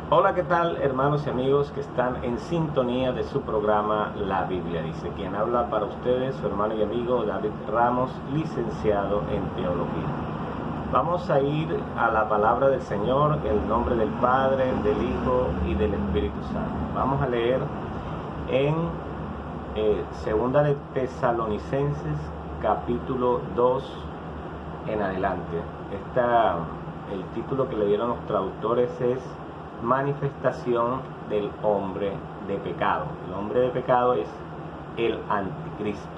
Hola, ¿qué tal, hermanos y amigos que están en sintonía de su programa La Biblia Dice? Quien habla para ustedes, su hermano y amigo David Ramos, licenciado en Teología. Vamos a ir a la palabra del Señor, en el nombre del Padre, del Hijo y del Espíritu Santo. Vamos a leer en Segunda de Tesalonicenses, capítulo 2 en adelante. El título que le dieron los traductores es Manifestación del hombre de pecado. El hombre de pecado es el anticristo.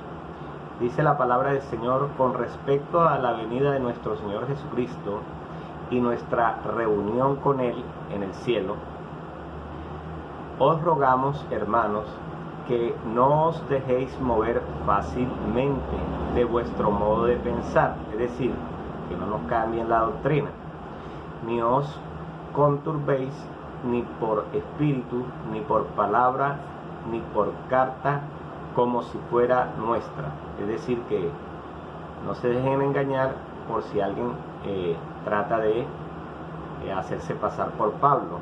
Dice la palabra del Señor con respecto a la venida de nuestro Señor Jesucristo y nuestra reunión con Él en el cielo. Os rogamos, hermanos, que no os dejéis mover fácilmente de vuestro modo de pensar, es decir, que no nos cambien la doctrina, ni os conturbéis ni por espíritu, ni por palabra, ni por carta, como si fuera nuestra. Es decir, que no se dejen engañar por si alguien trata de hacerse pasar por Pablo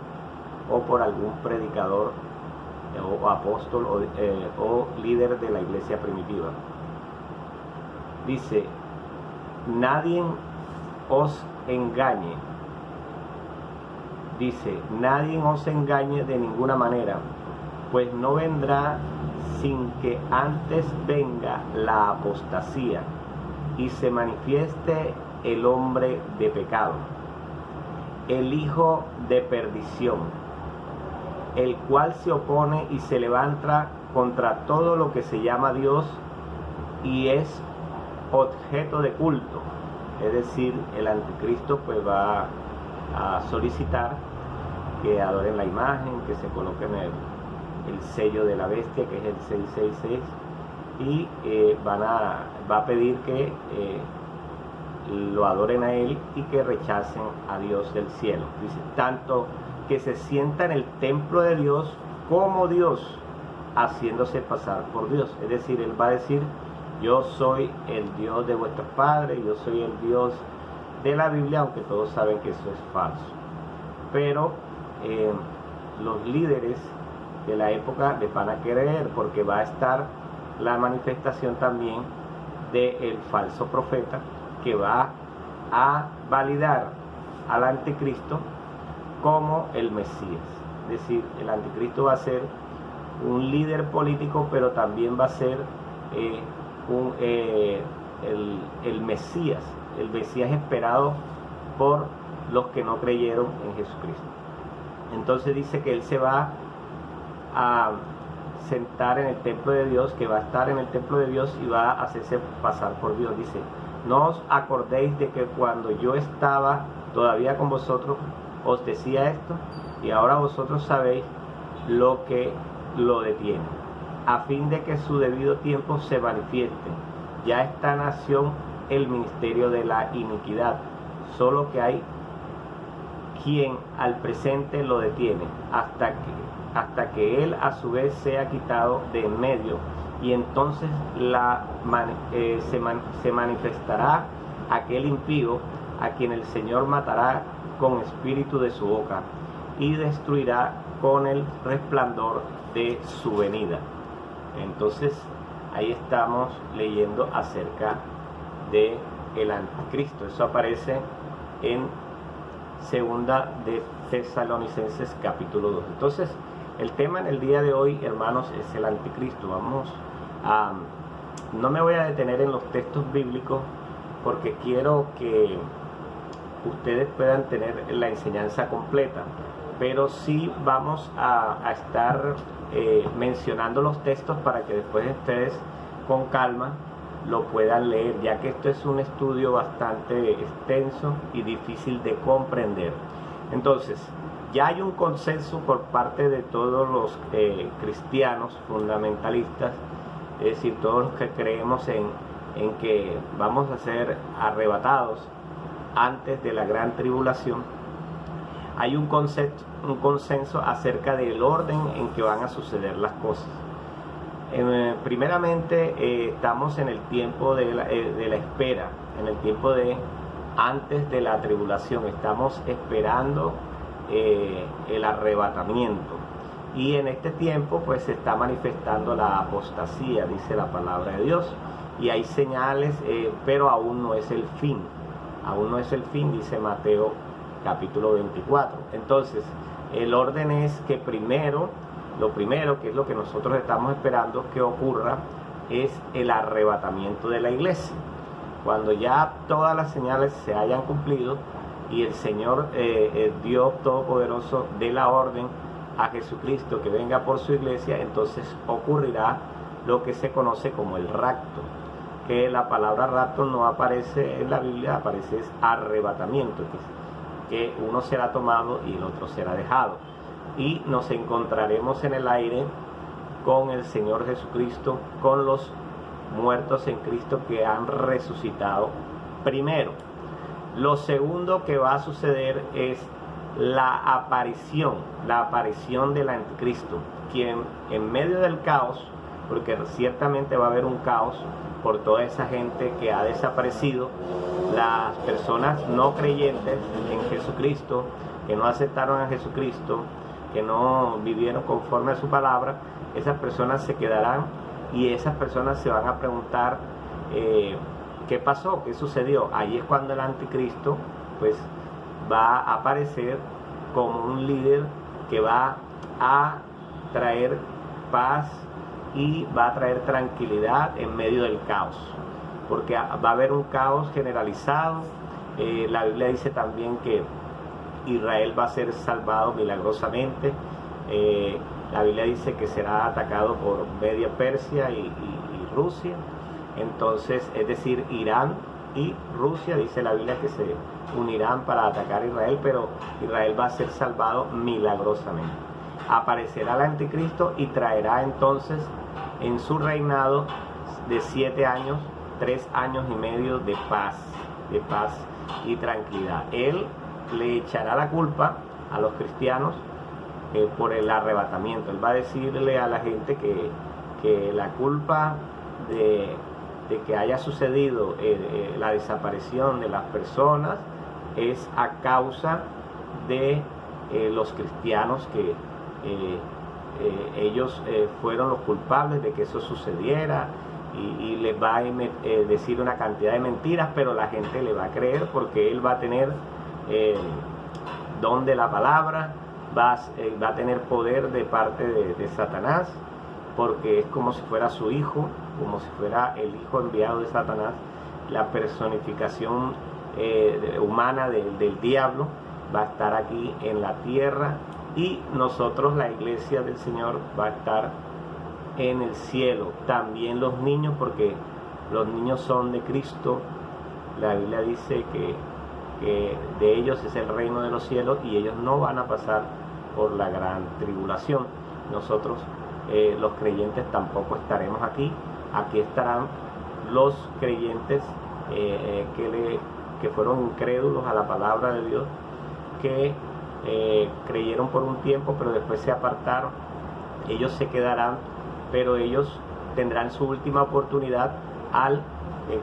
o por algún predicador o apóstol o líder de la iglesia primitiva. Dice, nadie os engañe. Dice, nadie os engañe de ninguna manera, pues no vendrá sin que antes venga la apostasía y se manifieste el hombre de pecado, el hijo de perdición, el cual se opone y se levanta contra todo lo que se llama Dios y es objeto de culto. Es decir, el anticristo pues va a solicitar que adoren la imagen, que se coloquen el sello de la bestia, que es el 666, y va a pedir que lo adoren a él y que rechacen a Dios del cielo. Dice, tanto que se sienta en el templo de Dios como Dios, haciéndose pasar por Dios. Es decir, él va a decir, yo soy el Dios de vuestros padres, yo soy el Dios de la Biblia, aunque todos saben que eso es falso. Pero los líderes de la época les van a creer, porque va a estar la manifestación también del falso profeta que va a validar al anticristo como el Mesías. Es decir, el anticristo va a ser un líder político, pero también va a ser el Mesías esperado por los que no creyeron en Jesucristo. Entonces dice que él se va a sentar en el templo de Dios, que va a estar en el templo de Dios y va a hacerse pasar por Dios. Dice, no os acordéis de que cuando yo estaba todavía con vosotros os decía esto, y ahora vosotros sabéis lo que lo detiene, a fin de que su debido tiempo se manifieste. Ya está en acción el ministerio de la iniquidad, solo que hay quien al presente lo detiene, hasta que él a su vez sea quitado de en medio, y entonces se manifestará aquel impío, a quien el Señor matará con espíritu de su boca, y destruirá con el resplandor de su venida. Entonces ahí estamos leyendo acerca de el anticristo. Eso aparece en Segunda de Tesalonicenses capítulo 2. Entonces el tema en el día de hoy, hermanos, es el anticristo. No me voy a detener en los textos bíblicos, porque quiero que ustedes puedan tener la enseñanza completa, pero sí vamos a estar mencionando los textos para que después ustedes con calma lo puedan leer, ya que esto es un estudio bastante extenso y difícil de comprender. Entonces, ya hay un consenso por parte de todos los cristianos fundamentalistas, es decir, todos los que creemos en que vamos a ser arrebatados antes de la gran tribulación. Hay un consenso acerca del orden en que van a suceder las cosas. Primeramente, estamos en el tiempo de la espera, en el tiempo de antes de la tribulación. Estamos esperando el arrebatamiento. Y en este tiempo pues se está manifestando la apostasía, dice la palabra de Dios. Y hay señales, pero aún no es el fin. Aún no es el fin, dice Mateo capítulo 24. Entonces, el orden es que lo primero, que es lo que nosotros estamos esperando que ocurra, es el arrebatamiento de la iglesia. Cuando ya todas las señales se hayan cumplido y el Señor, Dios Todopoderoso, dé la orden a Jesucristo que venga por su iglesia, entonces ocurrirá lo que se conoce como el rapto, que la palabra rapto no aparece en la Biblia, aparece es arrebatamiento, que uno será tomado y el otro será dejado, y nos encontraremos en el aire con el Señor Jesucristo, con los muertos en Cristo que han resucitado primero. Lo segundo que va a suceder es la aparición del anticristo, quien en medio del caos, porque ciertamente va a haber un caos por toda esa gente que ha desaparecido, las personas no creyentes en Jesucristo, que no aceptaron a Jesucristo, que no vivieron conforme a su palabra, esas personas se quedarán y esas personas se van a preguntar ¿qué pasó? ¿Qué sucedió? Ahí es cuando el anticristo pues va a aparecer como un líder que va a traer paz y va a traer tranquilidad en medio del caos, porque va a haber un caos generalizado. La Biblia dice también que Israel va a ser salvado milagrosamente. La Biblia dice que será atacado por Media Persia y Rusia. Entonces, es decir, Irán y Rusia, dice la Biblia, que se unirán para atacar a Israel, pero Israel va a ser salvado milagrosamente. Aparecerá el anticristo y traerá entonces en su reinado de 7 años, 3 años y medio de paz y tranquilidad. Él le echará la culpa a los cristianos por el arrebatamiento. Él va a decirle a la gente que la culpa de que haya sucedido la desaparición de las personas es a causa de los cristianos, que ellos fueron los culpables de que eso sucediera, y les va a decir una cantidad de mentiras, pero la gente le va a creer porque él va a tener don de la palabra, va a tener poder de parte de Satanás, porque es como si fuera su hijo, como si fuera el hijo enviado de Satanás, la personificación humana del diablo. Va a estar aquí en la tierra, y nosotros, la iglesia del Señor, va a estar en el cielo. También los niños, porque los niños son de Cristo. La Biblia dice que de ellos es el reino de los cielos, y ellos no van a pasar por la gran tribulación. Nosotros, los creyentes, tampoco estaremos aquí. Aquí estarán los creyentes que fueron incrédulos a la palabra de Dios, que creyeron por un tiempo pero después se apartaron. Ellos se quedarán, pero ellos tendrán su última oportunidad al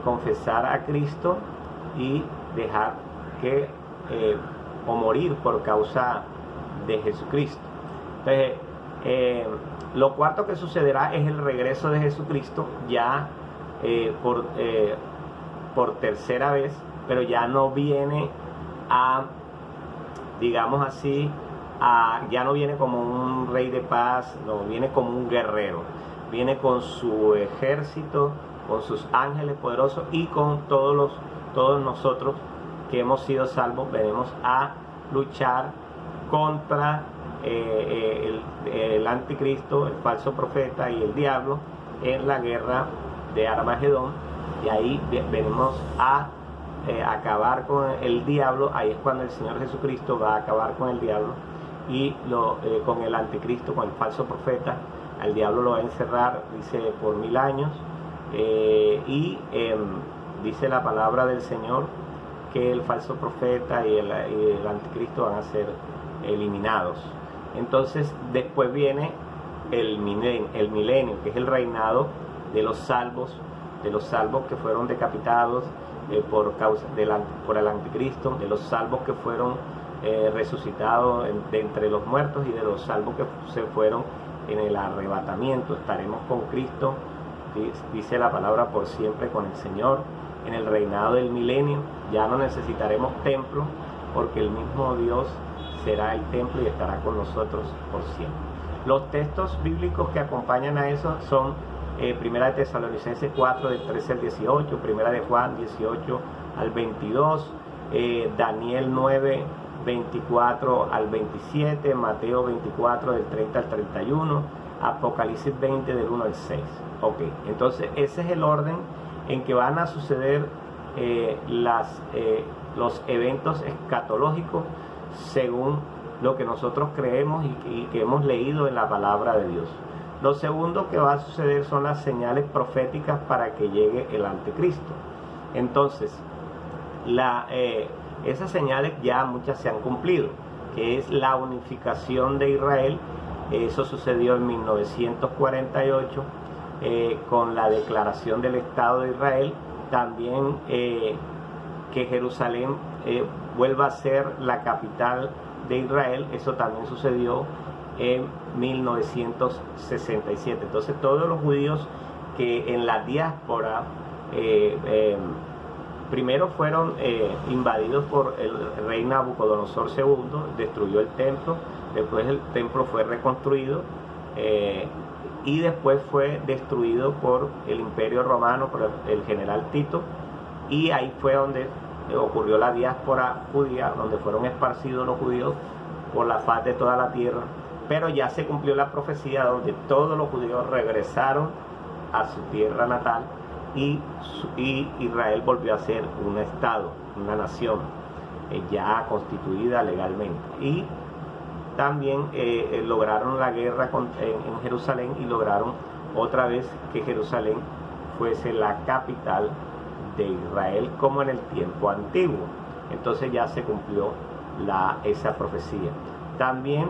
confesar a Cristo y dejar que o morir por causa de Jesucristo. Entonces, lo cuarto que sucederá es el regreso de Jesucristo, ya por tercera vez, pero ya no viene digamos así, ya no viene como un rey de paz, no, viene como un guerrero, viene con su ejército, con sus ángeles poderosos, y con todos nosotros que hemos sido salvos. Venimos a luchar contra el anticristo, el falso profeta y el diablo en la guerra de Armagedón, y ahí venimos a acabar con el diablo. Ahí es cuando el Señor Jesucristo va a acabar con el diablo y con el anticristo, con el falso profeta. Al diablo lo va a encerrar, dice, por 1000 años, dice la palabra del Señor que el falso profeta y el anticristo van a ser eliminados. Entonces después viene el milenio, que es el reinado de los salvos que fueron decapitados por el anticristo, de los salvos que fueron resucitados de entre los muertos y de los salvos que se fueron en el arrebatamiento. Estaremos con Cristo, dice la palabra, por siempre con el Señor, en el reinado del milenio. Ya no necesitaremos templo, porque el mismo Dios será el templo y estará con nosotros por siempre. Los textos bíblicos que acompañan a eso son Primera de Tesalonicenses 4, del 13 al 18, Primera de Juan 18 al 22, Daniel 9, 24 al 27, Mateo 24, del 30 al 31, Apocalipsis 20, del 1 al 6. Ok, entonces ese es el orden en que van a suceder los eventos escatológicos según lo que nosotros creemos y que hemos leído en la palabra de Dios. Lo segundo que va a suceder son las señales proféticas para que llegue el anticristo. Entonces, esas señales ya muchas se han cumplido, que es la unificación de Israel. Eso sucedió en 1948 con la declaración del Estado de Israel. También que Jerusalén vuelva a ser la capital de Israel. Eso también sucedió en 1967. Entonces todos los judíos que en la diáspora primero fueron invadidos por el rey Nabucodonosor II, destruyó el templo, después el templo fue reconstruido y después fue destruido por el Imperio Romano, por el general Tito, y ahí fue donde ocurrió la diáspora judía, donde fueron esparcidos los judíos por la faz de toda la tierra. Pero ya se cumplió la profecía donde todos los judíos regresaron a su tierra natal y Israel volvió a ser un estado, una nación ya constituida legalmente. Y también lograron la guerra en Jerusalén y lograron otra vez que Jerusalén fuese la capital de Israel como en el tiempo antiguo. Entonces ya se cumplió esa profecía. También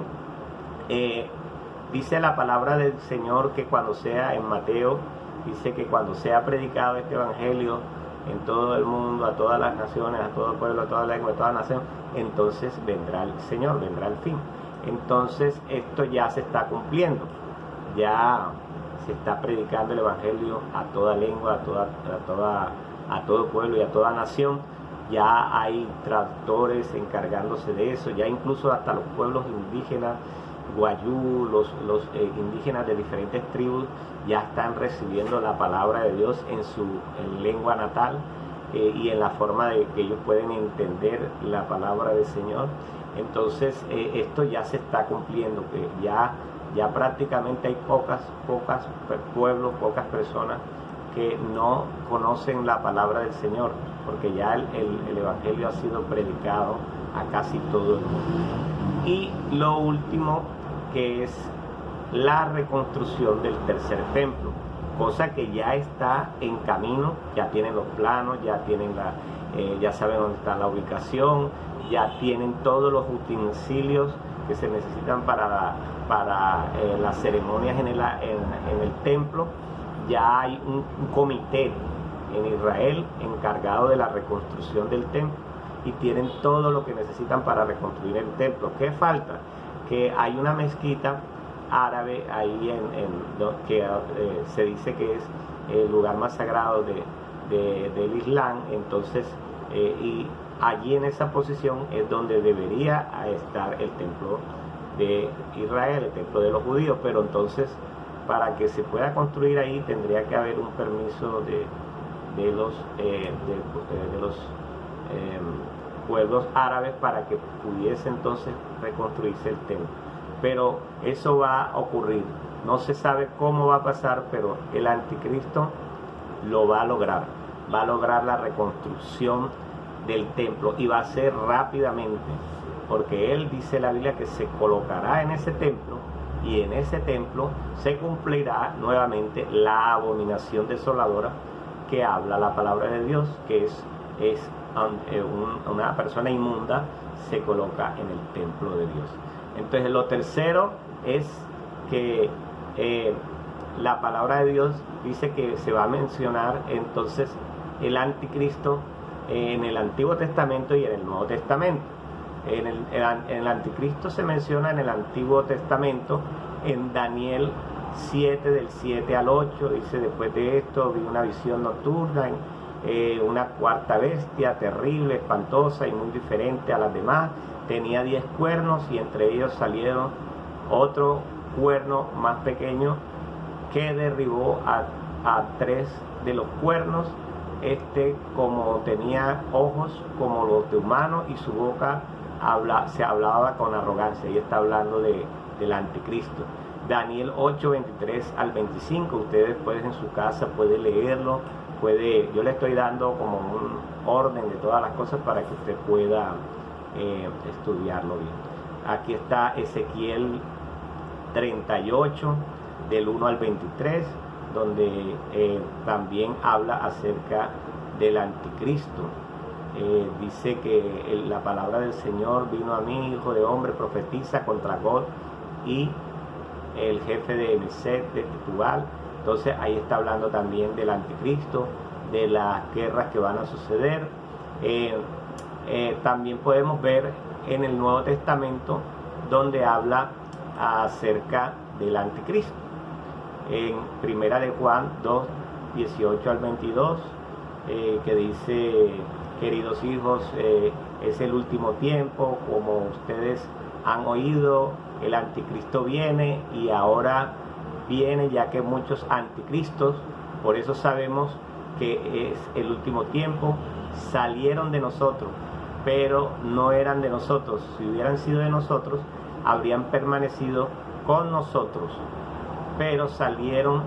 dice la palabra del Señor que cuando sea, en Mateo, dice que cuando sea predicado este evangelio en todo el mundo, a todas las naciones, a todo el pueblo, a toda lengua, a toda nación, entonces vendrá el Señor, vendrá el fin. Entonces esto ya se está cumpliendo, ya se está predicando el evangelio a toda lengua, a todo pueblo y a toda nación. Ya hay traductores encargándose de eso, ya incluso hasta los pueblos indígenas, guayú, los indígenas de diferentes tribus ya están recibiendo la palabra de Dios en lengua natal y en la forma de que ellos pueden entender la palabra del Señor. Entonces esto ya se está cumpliendo, que ya prácticamente hay pocas pueblos, pocas personas que no conocen la palabra del Señor, porque ya el evangelio ha sido predicado a casi todo el mundo. Y lo último, que es la reconstrucción del tercer templo, cosa que ya está en camino. Ya tienen los planos, ya saben dónde está la ubicación, ya tienen todos los utensilios que se necesitan para las ceremonias en el templo. Ya hay un comité en Israel encargado de la reconstrucción del templo y tienen todo lo que necesitan para reconstruir el templo. ¿Qué falta? Que hay una mezquita árabe ahí que se dice que es el lugar más sagrado del Islam. Entonces y allí en esa posición es donde debería estar el templo de Israel, el templo de los judíos. Pero entonces, para que se pueda construir ahí tendría que haber un permiso de los pueblos árabes para que pudiese entonces reconstruirse el templo. Pero eso va a ocurrir, no se sabe cómo va a pasar, pero el anticristo lo va a lograr la reconstrucción del templo, y va a ser rápidamente, porque él dice la Biblia que se colocará en ese templo, y en ese templo se cumplirá nuevamente la abominación desoladora que habla la palabra de Dios, que es una persona inmunda se coloca en el templo de Dios. Entonces lo tercero es que la palabra de Dios dice que se va a mencionar entonces el anticristo en el Antiguo Testamento y en el Nuevo Testamento. El anticristo se menciona en el Antiguo Testamento, en Daniel 7, del 7 al 8, dice: después de esto vi una visión nocturna, una cuarta bestia terrible, espantosa y muy diferente a las demás. Tenía 10 cuernos y entre ellos salieron otro cuerno más pequeño que derribó a 3 de los cuernos. Como tenía ojos como los de humano y su boca se hablaba con arrogancia. Y está hablando del anticristo. Daniel 8, 23 al 25. Ustedes pueden en su casa, pueden leerlo. Yo le estoy dando como un orden de todas las cosas para que usted pueda estudiarlo bien. Aquí está Ezequiel 38, del 1 al 23, donde también habla acerca del anticristo. Dice que la palabra del Señor vino a mí: hijo de hombre, profetiza contra Gog y el jefe de Meset de Tubal. Entonces ahí está hablando también del anticristo, de las guerras que van a suceder. También podemos ver en el Nuevo Testamento donde habla acerca del anticristo. En Primera de Juan 2, 18 al 22, que dice: queridos hijos, es el último tiempo, como ustedes han oído, el anticristo viene, y ahora viene, ya que muchos anticristos, por eso sabemos que es el último tiempo. Salieron de nosotros, pero no eran de nosotros. Si hubieran sido de nosotros, habrían permanecido con nosotros, pero salieron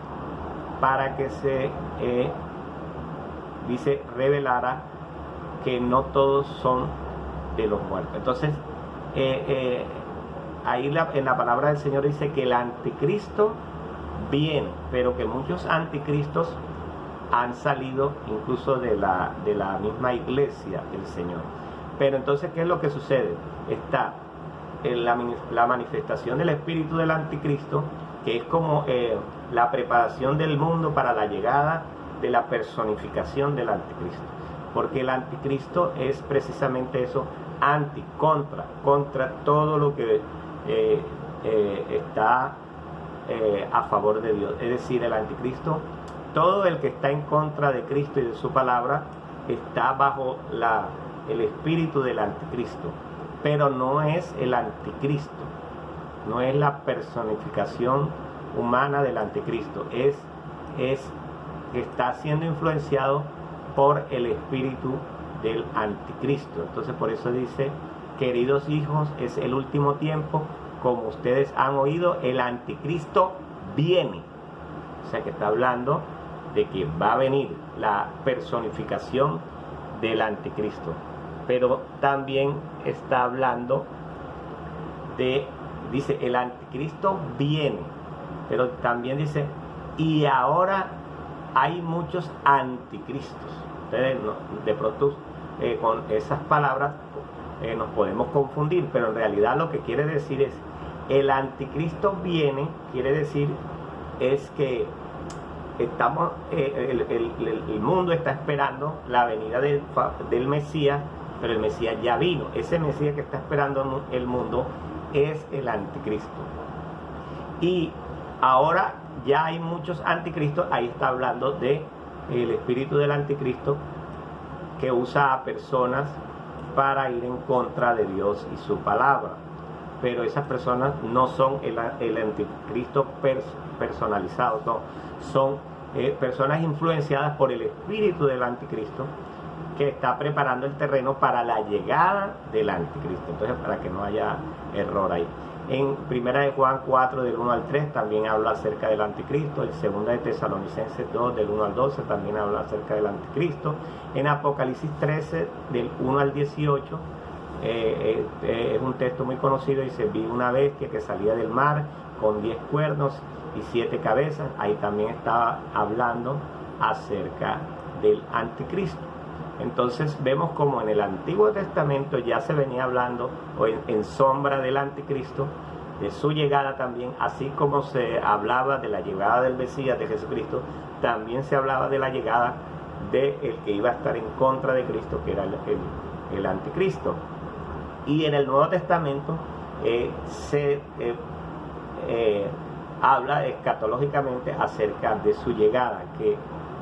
para que se revelara que no todos son de los muertos. Entonces ahí en la palabra del Señor dice que el anticristo viene, pero que muchos anticristos han salido incluso de la misma iglesia del Señor. Pero entonces, ¿qué es lo que sucede? Está en la manifestación del espíritu del anticristo, que es como la preparación del mundo para la llegada de la personificación del anticristo. Porque el anticristo es precisamente eso: contra todo lo que está a favor de Dios. Es decir, el anticristo, todo el que está en contra de Cristo y de su palabra, está bajo el espíritu del anticristo. Pero no es el anticristo, no es la personificación humana del anticristo, está siendo influenciado por el espíritu del anticristo. Entonces por eso dice: queridos hijos, es el último tiempo, como ustedes han oído, el anticristo viene. O sea que está hablando de que va a venir la personificación del anticristo. Pero también está hablando dice, el anticristo viene, pero también dice: y ahora hay muchos anticristos. Ustedes de pronto con esas palabras nos podemos confundir, pero en realidad lo que quiere decir es: el anticristo viene, quiere decir es que estamos, el mundo está esperando la venida del Mesías, pero el Mesías ya vino. Ese Mesías que está esperando el mundo es el anticristo. Y ahora ya hay muchos anticristos. Ahí está hablando del espíritu del anticristo, que usa a personas para ir en contra de Dios y su palabra. Pero esas personas no son el anticristo personalizado, no, son personas influenciadas por el espíritu del anticristo, que está preparando el terreno para la llegada del anticristo. Entonces, para que no haya error ahí. En Primera de Juan 4, del 1 al 3, también habla acerca del anticristo. En Segunda de Tesalonicenses 2, del 1 al 12, también habla acerca del anticristo. En Apocalipsis 13, del 1 al 18, es un texto muy conocido. Dice: vi una bestia que salía del mar con 10 cuernos y 7 cabezas. Ahí también estaba hablando acerca del anticristo. Entonces vemos como en el Antiguo Testamento ya se venía hablando en sombra del anticristo, de su llegada también, así como se hablaba de la llegada del Mesías, de Jesucristo, también se hablaba de la llegada del que iba a estar en contra de Cristo, que era el anticristo. Y en el Nuevo Testamento se habla escatológicamente acerca de su llegada, que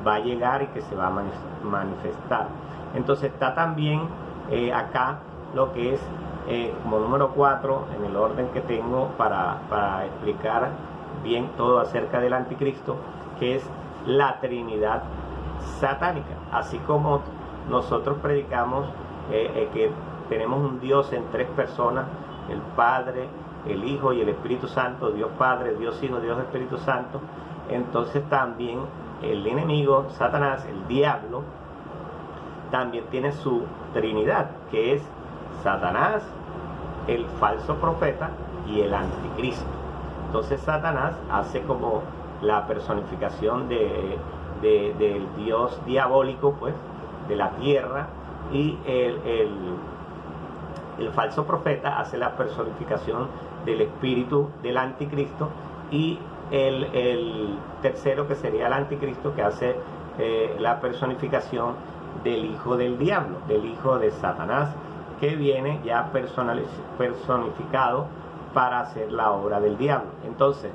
va a llegar y que se va a manifestar. Entonces está también acá lo que es como número 4 en el orden que tengo para explicar bien todo acerca del anticristo, que es la Trinidad satánica. Así como nosotros predicamos que tenemos un Dios en 3 personas, el Padre, el Hijo y el Espíritu Santo, Dios Padre, Dios Hijo, Dios Espíritu Santo, entonces también el enemigo, Satanás, el diablo, también tiene su Trinidad, que es Satanás, el falso profeta y el anticristo. Entonces Satanás hace como la personificación del Dios diabólico, pues, de la tierra, y el falso profeta hace la personificación del espíritu del anticristo, y el tercero, que sería el anticristo, que hace la personificación del hijo del diablo, del hijo de Satanás, que viene ya personificado para hacer la obra del diablo. Entonces,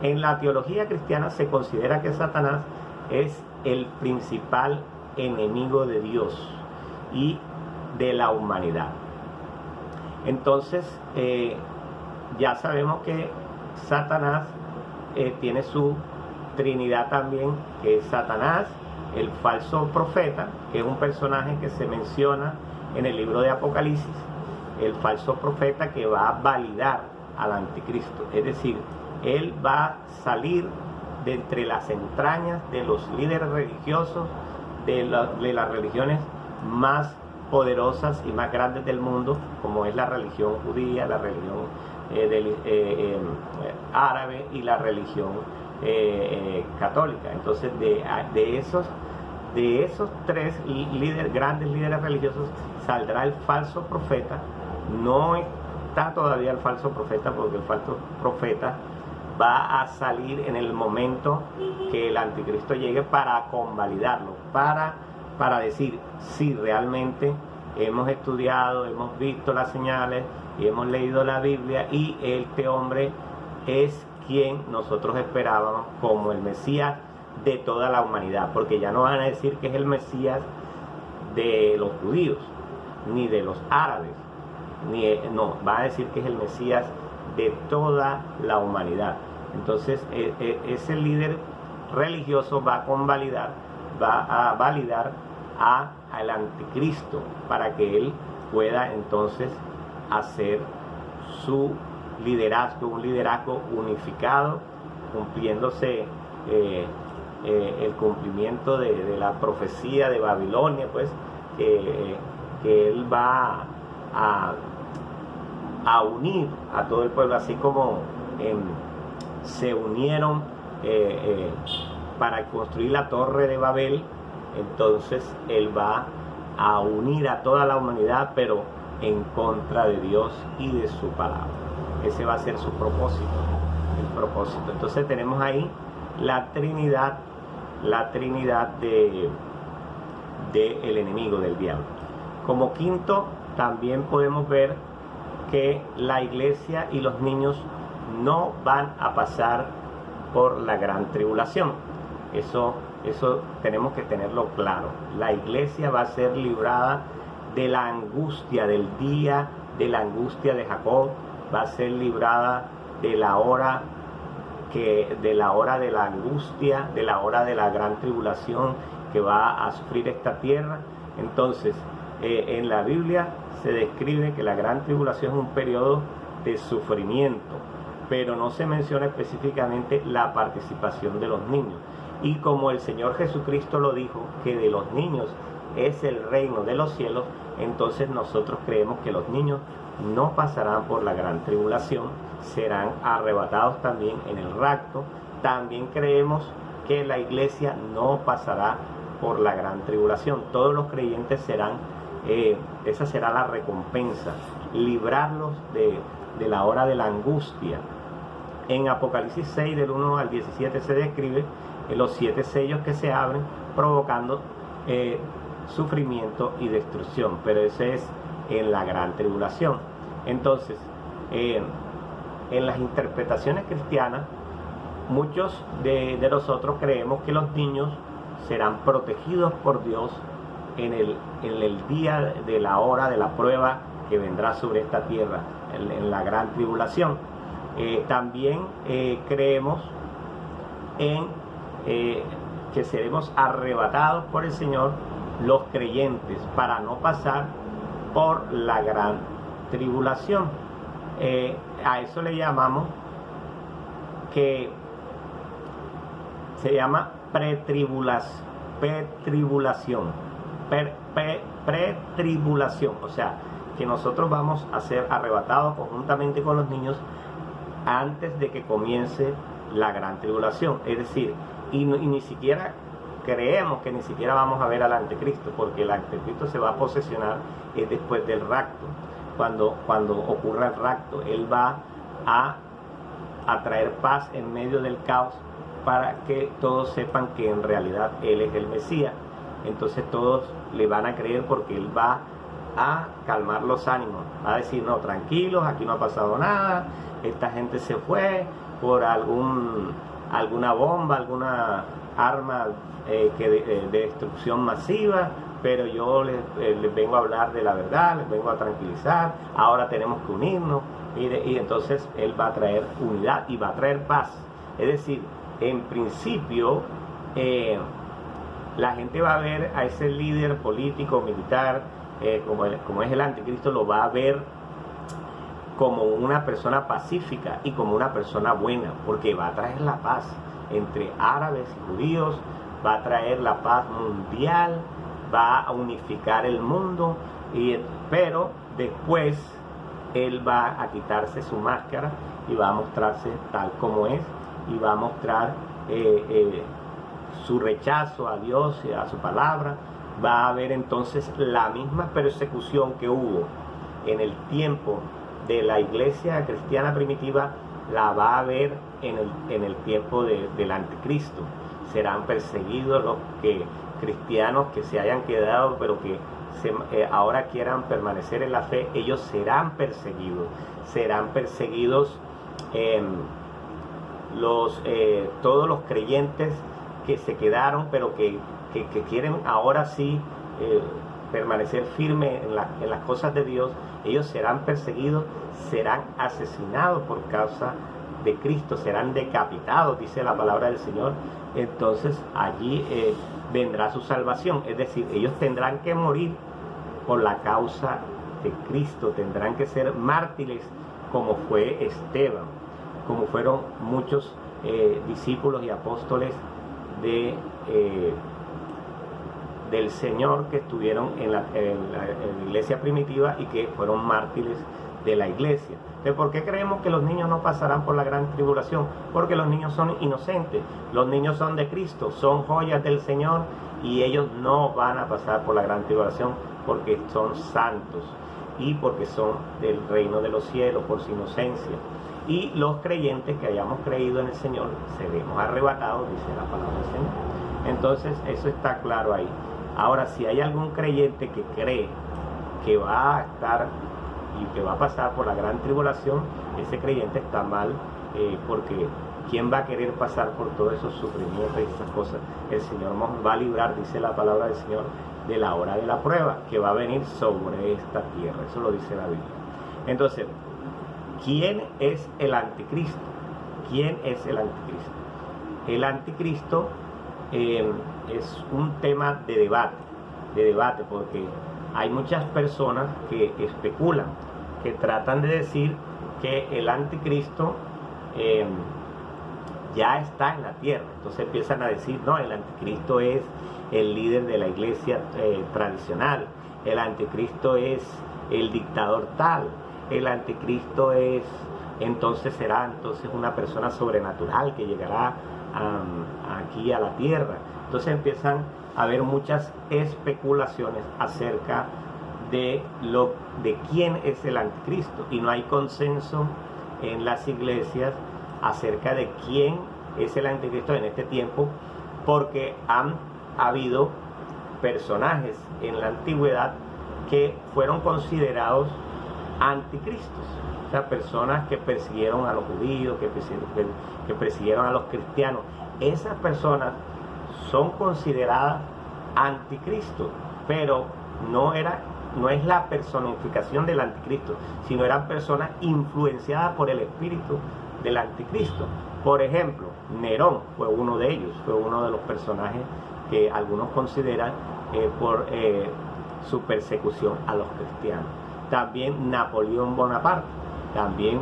en la teología cristiana se considera que Satanás es el principal enemigo de Dios y de la humanidad. Entonces, ya sabemos que Satanás tiene su Trinidad también, que es Satanás, el falso profeta, que es un personaje que se menciona en el libro de Apocalipsis, el falso profeta que va a validar al anticristo. Es decir, él va a salir de entre las entrañas de los líderes religiosos de las religiones más poderosas y más grandes del mundo, como es la religión judía, la religión árabe y la religión católica. Entonces de esos 3 grandes líderes religiosos saldrá el falso profeta. No está todavía el falso profeta, porque el falso profeta va a salir en el momento que el anticristo llegue, para convalidarlo, para decir si realmente hemos estudiado, hemos visto las señales y hemos leído la Biblia, y este hombre es quien nosotros esperábamos como el Mesías de toda la humanidad, porque ya no van a decir que es el Mesías de los judíos ni de los árabes, no, van a decir que es el Mesías de toda la humanidad. Entonces ese líder religioso va a validar al anticristo, para que él pueda entonces hacer su liderazgo, un liderazgo unificado, cumpliéndose el cumplimiento de la profecía de Babilonia, pues, que él va a unir a todo el pueblo, así como se unieron para construir la torre de Babel. Entonces él va a unir a toda la humanidad, pero en contra de Dios y de su palabra. Ese va a ser su propósito, el propósito. Entonces tenemos ahí la Trinidad del enemigo, del diablo. Como quinto, también podemos ver que la iglesia y los niños no van a pasar por la gran tribulación. Eso tenemos que tenerlo claro. La iglesia va a ser librada de la angustia del día, de la angustia de Jacob, va a ser librada de la hora de la angustia, de la hora de la gran tribulación que va a sufrir esta tierra. Entonces, en la Biblia se describe que la gran tribulación es un periodo de sufrimiento, pero no se menciona específicamente la participación de los niños. Y como el Señor Jesucristo lo dijo, que de los niños es el reino de los cielos, entonces nosotros creemos que los niños no pasarán por la gran tribulación, serán arrebatados también en el rapto. También creemos que la iglesia no pasará por la gran tribulación. Todos los creyentes serán, esa será la recompensa, librarlos de la hora de la angustia. En Apocalipsis 6, del 1 al 17, se describe los 7 sellos que se abren, provocando sufrimiento y destrucción, pero ese es en la gran tribulación. Entonces, en las interpretaciones cristianas, muchos de nosotros creemos que los niños serán protegidos por Dios en el día de la hora de la prueba que vendrá sobre esta tierra, en la gran tribulación. También creemos en que seremos arrebatados por el Señor los creyentes para no pasar por la gran tribulación. A eso le llamamos, que se llama pretribulación, o sea, que nosotros vamos a ser arrebatados conjuntamente con los niños antes de que comience la gran tribulación. Es decir, y ni siquiera creemos que ni siquiera vamos a ver al anticristo, porque el anticristo se va a posesionar después del rapto. Cuando ocurra el rapto, él va a traer paz en medio del caos, para que todos sepan que en realidad él es el Mesías. Entonces todos le van a creer, porque él va a calmar los ánimos, va a decir: no, tranquilos, aquí no ha pasado nada, esta gente se fue por alguna bomba, alguna arma de destrucción masiva, pero yo les vengo a hablar de la verdad, les vengo a tranquilizar, ahora tenemos que unirnos, y entonces él va a traer unidad y va a traer paz. Es decir, en principio la gente va a ver a ese líder político, militar, como es el anticristo, lo va a ver como una persona pacífica y como una persona buena, porque va a traer la paz entre árabes y judíos, va a traer la paz mundial, va a unificar el mundo, pero después él va a quitarse su máscara y va a mostrarse tal como es, y va a mostrar su rechazo a Dios y a su palabra. Va a haber entonces la misma persecución que hubo en el tiempo de la iglesia cristiana primitiva, la va a haber en el tiempo del anticristo. Serán perseguidos los cristianos que se hayan quedado, pero que ahora quieran permanecer en la fe. Ellos serán perseguidos todos los creyentes que se quedaron, pero que quieren ahora sí permanecer firmes en las cosas de Dios. Ellos serán perseguidos, serán asesinados por causa de Cristo, serán decapitados, dice la palabra del Señor. Entonces allí vendrá su salvación. Es decir, ellos tendrán que morir por la causa de Cristo, tendrán que ser mártires, como fue Esteban, como fueron muchos discípulos y apóstoles del Señor que estuvieron en la iglesia primitiva y que fueron mártires de la iglesia. ¿De por qué creemos que los niños no pasarán por la gran tribulación? Porque los niños son inocentes, los niños son de Cristo, son joyas del Señor, y ellos no van a pasar por la gran tribulación porque son santos y porque son del reino de los cielos por su inocencia. Y los creyentes que hayamos creído en el Señor seremos arrebatados, dice la palabra del Señor. Entonces eso está claro ahí. Ahora, si hay algún creyente que cree que va a estar y que va a pasar por la gran tribulación, ese creyente está mal, porque ¿quién va a querer pasar por todos esos sufrimientos y esas cosas? El Señor nos va a librar, dice la palabra del Señor, de la hora de la prueba que va a venir sobre esta tierra. Eso lo dice la Biblia. Entonces, ¿quién es el anticristo? ¿Quién es el anticristo? El anticristo es un tema de debate, porque hay muchas personas que especulan, que tratan de decir que el anticristo ya está en la tierra. Entonces empiezan a decir: no, el anticristo es el líder de la iglesia tradicional, el anticristo es el dictador tal, el anticristo será una persona sobrenatural que llegará aquí a la tierra. Entonces empiezan a haber muchas especulaciones acerca de quién es el anticristo, y no hay consenso en las iglesias acerca de quién es el anticristo en este tiempo, porque han habido personajes en la antigüedad que fueron considerados anticristos, o sea, personas que persiguieron a los judíos, que persiguieron a los cristianos. Esas personas son consideradas anticristos, pero no es la personificación del anticristo, sino eran personas influenciadas por el espíritu del anticristo. Por ejemplo, Nerón fue uno de ellos, fue uno de los personajes que algunos consideran por su persecución a los cristianos. También Napoleón Bonaparte también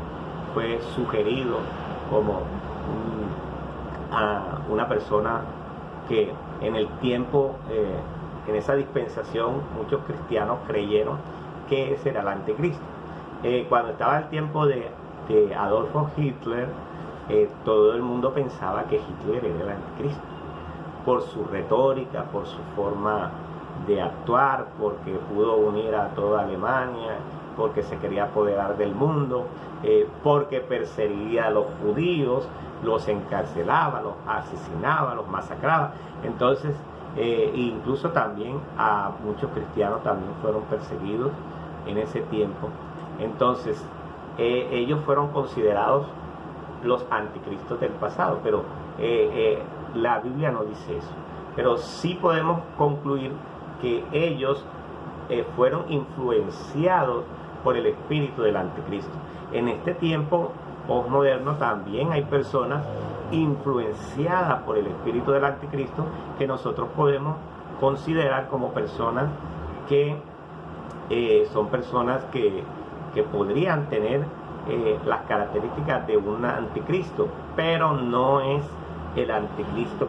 fue sugerido como una persona que en el tiempo, en esa dispensación, muchos cristianos creyeron que ese era el anticristo. Cuando estaba el tiempo de Adolfo Hitler, todo el mundo pensaba que Hitler era el anticristo, por su retórica, por su forma de actuar, porque pudo unir a toda Alemania, porque se quería apoderar del mundo, porque perseguía a los judíos, los encarcelaba, los asesinaba, los masacraba. Entonces, incluso también a muchos cristianos también fueron perseguidos en ese tiempo. Entonces, ellos fueron considerados los anticristos del pasado, pero la Biblia no dice eso. Pero sí podemos concluir que ellos fueron influenciados por el espíritu del anticristo. En este tiempo postmoderno también hay personas influenciadas por el espíritu del anticristo que nosotros podemos considerar como personas que son personas que podrían tener las características de un anticristo, pero no es el anticristo